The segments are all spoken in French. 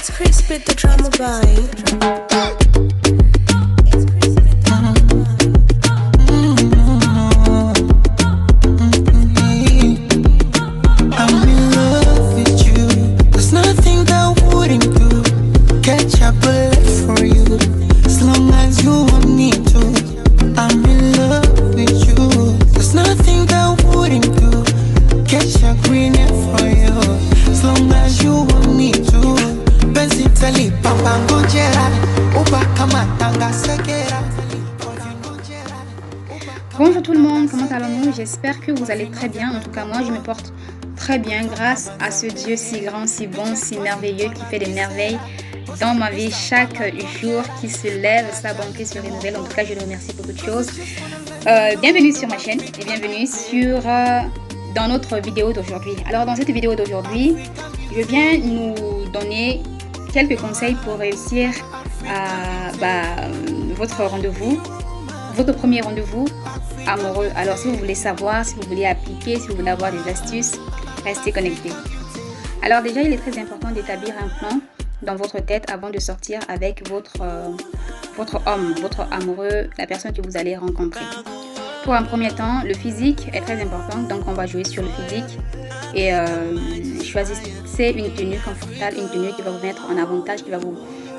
It's Chris with the drama boy. Bonjour tout le monde, comment allons-nous? J'espère que vous allez très bien. En tout cas moi je me porte très bien grâce à ce Dieu si grand, si bon, si merveilleux qui fait des merveilles dans ma vie chaque jour, qui se lève, sa bonté se renouvelle. En tout cas je le remercie pour toutes choses. Bienvenue sur ma chaîne et bienvenue dans notre vidéo d'aujourd'hui. Alors dans cette vidéo d'aujourd'hui, je viens nous donner quelques conseils pour réussir votre rendez-vous, votre premier rendez-vous amoureux. Alors si vous voulez savoir, si vous voulez appliquer, si vous voulez avoir des astuces, restez connectés. Alors déjà, il est très important d'établir un plan dans votre tête avant de sortir avec votre homme, votre amoureux, la personne que vous allez rencontrer. Pour un premier temps, le physique est très important, donc on va jouer sur le physique et choisissez une tenue confortable, une tenue qui va vous mettre en avantage, qui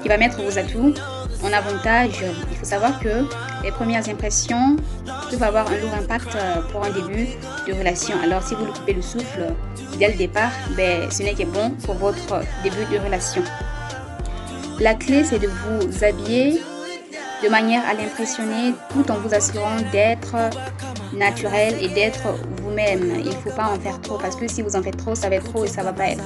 va mettre vos atouts en avantage. Il faut savoir que les premières impressions peuvent avoir un lourd impact pour un début de relation. Alors si vous le coupez le souffle dès le départ, ce n'est que bon pour votre début de relation. La clé, c'est de vous habiller de manière à l'impressionner tout en vous assurant d'être naturel et d'être vous-même. Il ne faut pas en faire trop parce que si vous en faites trop, ça va être trop et ça ne va pas être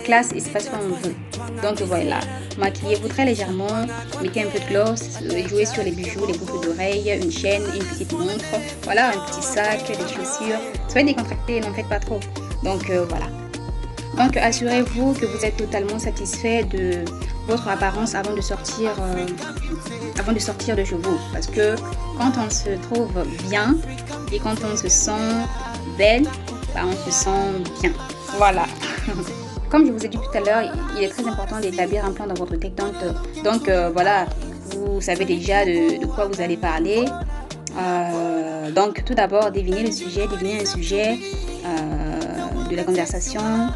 classe et c'est pas ce qu'on veut. Donc voilà, maquillez-vous très légèrement, mettez un peu de gloss, jouez sur les bijoux, les boucles d'oreilles, une chaîne, une petite montre, voilà, un petit sac, des chaussures. Soyez décontractés, n'en faites pas trop. Donc voilà. Donc assurez-vous que vous êtes totalement satisfait de votre apparence avant de sortir de chez vous. Parce que quand on se trouve bien et quand on se sent belle, on se sent bien. Voilà. Comme je vous ai dit tout à l'heure, il est très important d'établir un plan dans votre tête. Donc voilà, vous savez déjà de quoi vous allez parler. Donc tout d'abord, devinez un sujet de la conversation,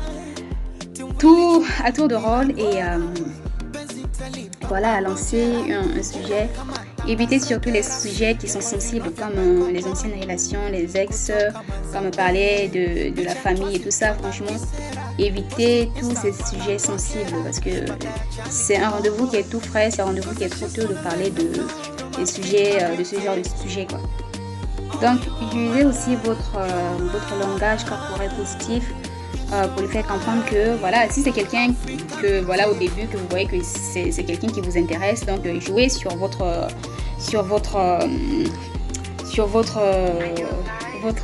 tout à tour de rôle et voilà, lancer un sujet. Évitez surtout les sujets qui sont sensibles comme les anciennes relations, les ex, comme parler de la famille et tout ça. Franchement, évitez tous ces sujets sensibles parce que c'est un rendez-vous qui est tout frais, c'est un rendez-vous qui est trop tôt de parler de ce genre de sujet, quoi. Donc, utilisez aussi votre langage corporel positif pour lui faire comprendre que voilà, si c'est quelqu'un que voilà au début que vous voyez que c'est quelqu'un qui vous intéresse, donc jouez sur votre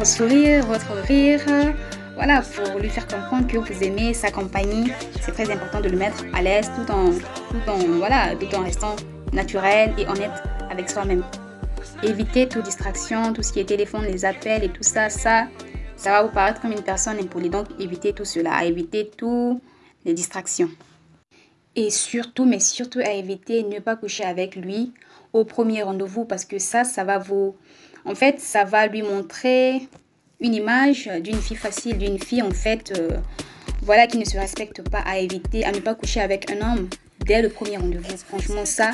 sourire, votre rire, voilà, pour lui faire comprendre que vous aimez sa compagnie. C'est très important de le mettre à l'aise tout en restant naturel et honnête avec soi-même. Évitez toute distraction, tout ce qui est téléphone, les appels et tout ça va vous paraître comme une personne impolie. Donc évitez tout cela, évitez toutes les distractions. Et surtout, mais surtout à éviter, ne pas coucher avec lui au premier rendez-vous parce que ça va lui montrer une image d'une fille facile, d'une fille en fait, voilà, qui ne se respecte pas. À éviter, à ne pas coucher avec un homme dès le premier rendez-vous. Franchement, ça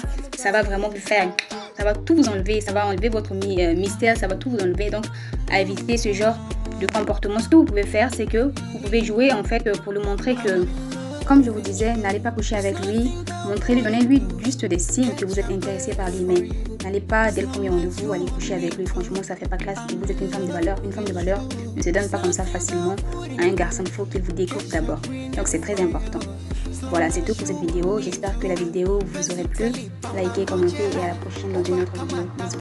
va vraiment vous faire, ça va tout vous enlever, ça va enlever votre mystère, ça va tout vous enlever. Donc, à éviter ce genre de comportement. Ce que vous pouvez faire, c'est que vous pouvez jouer en fait pour lui montrer que, comme je vous disais, n'allez pas coucher avec lui, montrez-lui, donnez-lui juste des signes que vous êtes intéressé par lui, mais n'allez pas dès le premier rendez-vous aller coucher avec lui. Franchement, ça fait pas classe. Vous êtes une femme de valeur. Une femme de valeur ne se donne pas comme ça facilement à un garçon. Il faut qu'il vous découvre d'abord. Donc c'est très important. Voilà, c'est tout pour cette vidéo. J'espère que la vidéo vous aurait plu. Likez, commentez et à la prochaine dans une autre vidéo. Bisous.